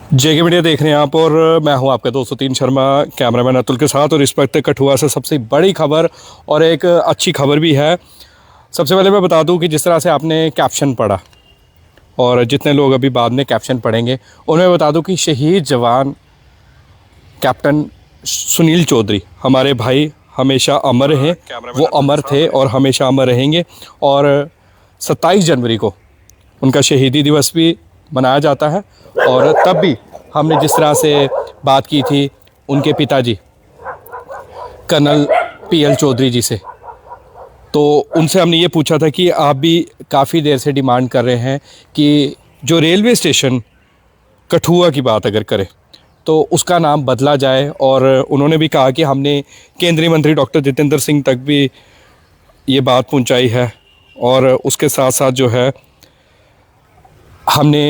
जेके media देख रहे हैं आप और मैं हूं आपका 203 शर्मा, कैमरामैन अतुल के साथ। और इस वक्त कठुआ से सबसे बड़ी खबर और एक अच्छी खबर भी है। सबसे पहले मैं बता दूं कि जिस तरह से आपने कैप्शन पढ़ा और जितने लोग अभी बाद में कैप्शन पढ़ेंगे उन्हें बता दूं कि शहीद जवान कैप्टन सुनील चौधरी हमारे भाई हमेशा अमर हैं। वो अमर थे और हमेशा अमर रहेंगे। और 27 जनवरी को उनका शहीदी दिवस भी मनाया जाता है। और तब भी हमने जिस तरह से बात की थी उनके पिताजी कर्नल पीएल चौधरी जी से, तो उनसे हमने ये पूछा था कि आप भी काफ़ी देर से डिमांड कर रहे हैं कि जो रेलवे स्टेशन कठुआ की बात अगर करें तो उसका नाम बदला जाए। और उन्होंने भी कहा कि हमने केंद्रीय मंत्री डॉक्टर जितेंद्र सिंह तक भी ये बात पहुंचाई है। और उसके साथ साथ जो है हमने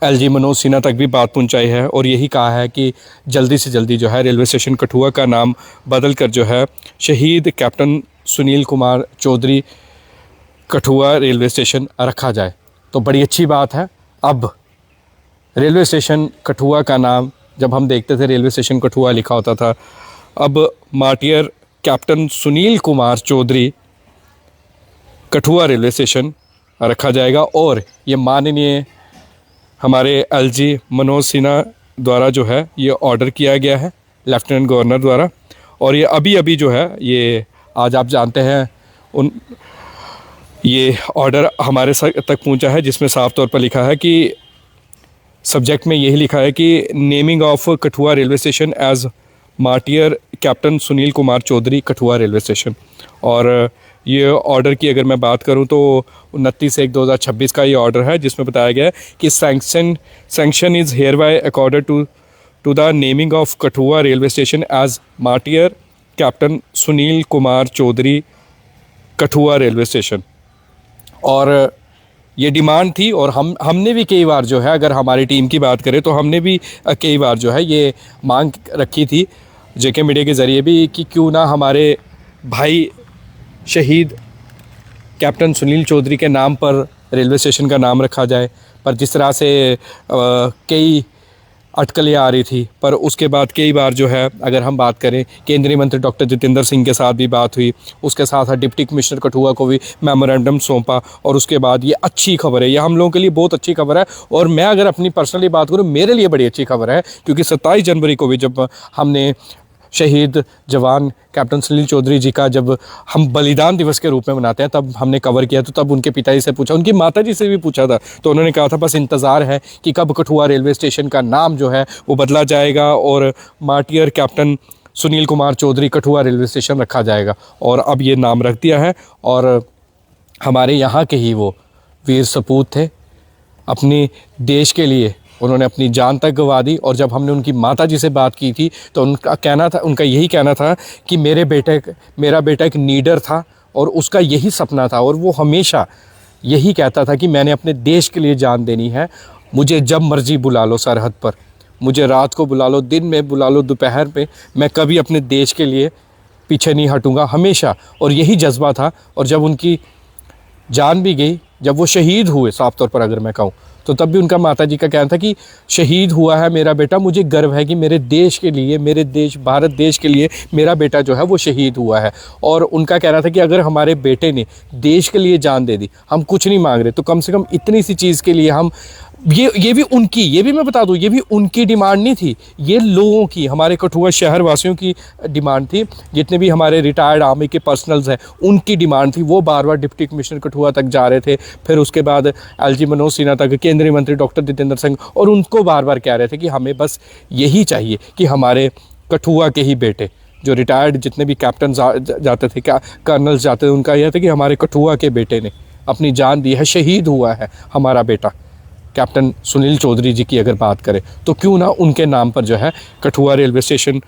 एलजी मनोज सिन्हा तक भी बात पहुंचाई है और यही कहा है कि जल्दी से जल्दी जो है रेलवे स्टेशन कठुआ का नाम बदल कर जो है शहीद captain Sunil Kumar Chaudhary Kathua railway station रखा जाए। तो बड़ी अच्छी बात है। अब रेलवे स्टेशन कठुआ का नाम, जब हम देखते थे रेलवे स्टेशन कठुआ लिखा होता था, अब martyr captain Sunil Kumar Chaudhary Kathua railway station रखा जाएगा। और ये माननीय हमारे एलजी मनोज सिन्हा द्वारा जो है ये ऑर्डर किया गया है लेफ्टिनेंट गवर्नर द्वारा। और ये अभी अभी जो है ये आज आप जानते हैं ये ऑर्डर हमारे तक पहुंचा है, जिसमें साफ तौर पर लिखा है कि सब्जेक्ट में यही लिखा है कि naming of Kathua railway station as martyr captain Sunil Kumar Chaudhary Kathua railway station. और ये ऑर्डर की अगर मैं बात करूं तो 29/1/2026 का ये ऑर्डर है, जिसमें बताया गया है कि sanction is hereby accorded to the naming of Kathua railway station as martyr captain Sunil Kumar Chaudhary Kathua railway station. और ये डिमांड थी और हमने भी कई बार जो है, अगर हमारी टीम की बात करें तो हमने भी कई बार जो है ये मांग रखी थी जेके मीडिया के ज़रिए भी कि क्यों ना हमारे भाई शहीद कैप्टन सुनील चौधरी के नाम पर रेलवे स्टेशन का नाम रखा जाए। पर जिस तरह से कई अटकलें आ रही थी, पर उसके बाद कई बार जो है अगर हम बात करें केंद्रीय मंत्री डॉक्टर जितेंद्र सिंह के साथ भी बात हुई, उसके साथ साथ डिप्टी कमिश्नर कठुआ को भी मेमोरेंडम सौंपा। और उसके बाद ये अच्छी खबर है, ये हम लोगों के लिए बहुत अच्छी खबर है। और मैं अगर अपनी पर्सनली बात करूँ, मेरे लिए बड़ी अच्छी खबर है, क्योंकि 27 जनवरी को भी जब हमने शहीद जवान कैप्टन सुनील चौधरी जी का जब हम बलिदान दिवस के रूप में मनाते हैं तब हमने कवर किया, तो तब उनके पिताजी से पूछा, उनकी माताजी से भी पूछा था, तो उन्होंने कहा था बस इंतज़ार है कि कब कठुआ रेलवे स्टेशन का नाम जो है वो बदला जाएगा और martyr captain Sunil Kumar Chaudhary Kathua railway station रखा जाएगा। और अब ये नाम रख दिया है। और हमारे यहाँ के ही वो वीर सपूत थे, अपनी देश के लिए उन्होंने अपनी जान तक गंवा दी। और जब हमने उनकी माताजी से बात की थी तो उनका यही कहना था कि मेरा बेटा एक नीडर था और उसका यही सपना था और वो हमेशा यही कहता था कि मैंने अपने देश के लिए जान देनी है। मुझे जब मर्जी बुला लो सरहद पर, मुझे रात को बुला लो, दिन में बुला लो, दोपहर में, मैं कभी अपने देश के लिए पीछे नहीं हटूँगा हमेशा। और यही जज्बा था। और जब उनकी जान भी गई, जब वो शहीद हुए साफ तौर पर अगर मैं कहूँ, तो तब भी उनका माताजी का कहना था कि शहीद हुआ है मेरा बेटा, मुझे गर्व है कि मेरे देश के लिए, मेरे देश भारत देश के लिए मेरा बेटा जो है वो शहीद हुआ है। और उनका कहना था कि अगर हमारे बेटे ने देश के लिए जान दे दी, हम कुछ नहीं मांग रहे, तो कम से कम इतनी सी चीज़ के लिए हम ये भी मैं बता दूं, ये भी उनकी डिमांड नहीं थी, ये लोगों की, हमारे कठुआ शहर वासियों की डिमांड थी। जितने भी हमारे रिटायर्ड आर्मी के पर्सनल्स हैं उनकी डिमांड थी। वो बार बार डिप्टी कमिश्नर कठुआ तक जा रहे थे, फिर उसके बाद एलजी मनोज सिन्हा तक, केंद्रीय मंत्री डॉक्टर जितेंद्र सिंह, और उनको बार बार कह रहे थे कि हमें बस यही चाहिए कि हमारे कठुआ के ही बेटे, जो रिटायर्ड जितने भी कैप्टन जाते थे, कर्नल्स जाते थे, उनका यह था कि हमारे कठुआ के बेटे ने अपनी जान दी है, शहीद हुआ है हमारा बेटा कैप्टन सुनील चौधरी जी की अगर बात करें, तो क्यों ना उनके नाम पर जो है कठुआ रेलवे स्टेशन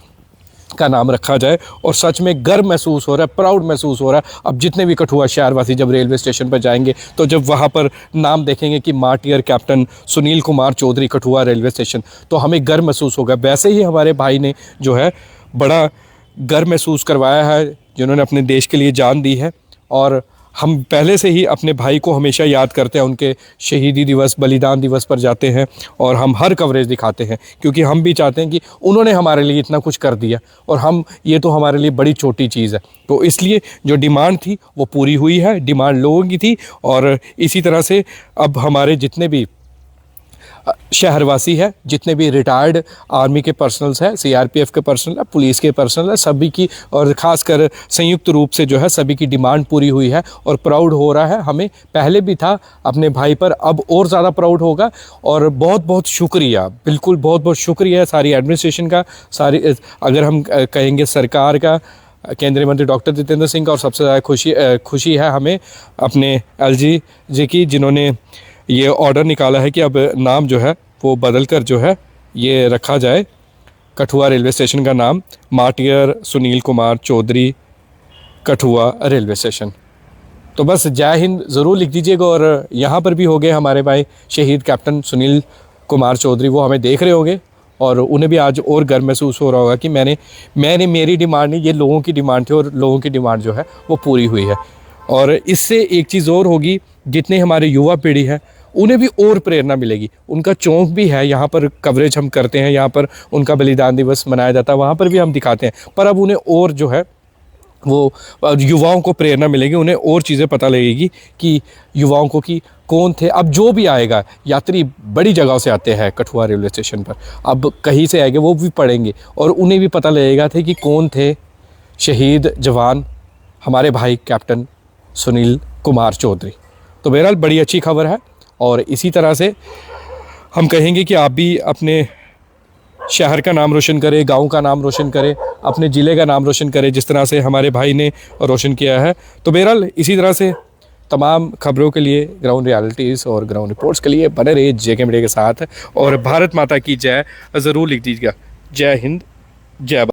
का नाम रखा जाए। और सच में गर्व महसूस हो रहा है, प्राउड महसूस हो रहा है। अब जितने भी कठुआ शहरवासी जब रेलवे स्टेशन पर जाएंगे तो जब वहाँ पर नाम देखेंगे कि martyr captain Sunil Kumar Chaudhary Kathua railway station, तो हमें गर्व महसूस होगा। वैसे ही हमारे भाई ने जो है बड़ा गर्व महसूस करवाया है, जिन्होंने अपने देश के लिए जान दी है। और हम पहले से ही अपने भाई को हमेशा याद करते हैं, उनके शहीदी दिवस, बलिदान दिवस पर जाते हैं और हम हर कवरेज दिखाते हैं, क्योंकि हम भी चाहते हैं कि उन्होंने हमारे लिए इतना कुछ कर दिया और हम, ये तो हमारे लिए बड़ी छोटी चीज़ है। तो इसलिए जो डिमांड थी वो पूरी हुई है, डिमांड लोगों की थी। और इसी तरह से अब हमारे जितने भी शहरवासी है, जितने भी रिटायर्ड आर्मी के पर्सनल्स हैं, सीआरपीएफ के पर्सनल है, पुलिस के पर्सनल है, सभी की, और ख़ासकर संयुक्त रूप से जो है सभी की डिमांड पूरी हुई है और प्राउड हो रहा है। हमें पहले भी था अपने भाई पर, अब और ज़्यादा प्राउड होगा। और बहुत बहुत शुक्रिया, बिल्कुल बहुत बहुत शुक्रिया सारी एडमिनिस्ट्रेशन का, सारी, अगर हम कहेंगे सरकार का, केंद्रीय मंत्री डॉक्टर जितेंद्र सिंह का। और सबसे ज़्यादा खुशी है हमें अपने एलजी जी की, जिन्होंने ये ऑर्डर निकाला है कि अब नाम जो है वो बदल कर जो है ये रखा जाए, कठुआ रेलवे स्टेशन का नाम माटियर सुनील कुमार चौधरी कठुआ रेलवे स्टेशन। तो बस जय हिंद ज़रूर लिख दीजिएगा। और यहाँ पर भी हो गए हमारे भाई शहीद कैप्टन सुनील कुमार चौधरी, वो हमें देख रहे होंगे और उन्हें भी आज और गर्व महसूस हो रहा होगा कि मैंने मेरी डिमांड नहीं, ये लोगों की डिमांड थी और लोगों की डिमांड जो है वो पूरी हुई है। और इससे एक चीज़ और होगी, जितने हमारे युवा पीढ़ी है उन्हें भी और प्रेरणा मिलेगी। उनका चौंक भी है, यहाँ पर कवरेज हम करते हैं, यहाँ पर उनका बलिदान दिवस मनाया जाता है, वहाँ पर भी हम दिखाते हैं, पर अब उन्हें और जो है वो युवाओं को प्रेरणा मिलेगी, उन्हें और चीज़ें पता लगेगी कि युवाओं को कि कौन थे। अब जो भी आएगा, यात्री बड़ी जगहों से आते हैं कठुआ रेलवे स्टेशन पर, अब कहीं से आएंगे वो भी पढ़ेंगे और उन्हें भी पता लगेगा थे कि कौन थे शहीद जवान हमारे भाई कैप्टन सुनील कुमार चौधरी। तो बहरहाल बड़ी अच्छी खबर है। और इसी तरह से हम कहेंगे कि आप भी अपने शहर का नाम रोशन करें, गांव का नाम रोशन करें, अपने ज़िले का नाम रोशन करें, जिस तरह से हमारे भाई ने रोशन किया है। तो बहरहाल इसी तरह से तमाम खबरों के लिए, ग्राउंड रियलिटीज़ और ग्राउंड रिपोर्ट्स के लिए बने रहिए जेके मीडिया के साथ। और भारत माता की जय ज़रूर लिख दीजिएगा। जय हिंद, जय भारत।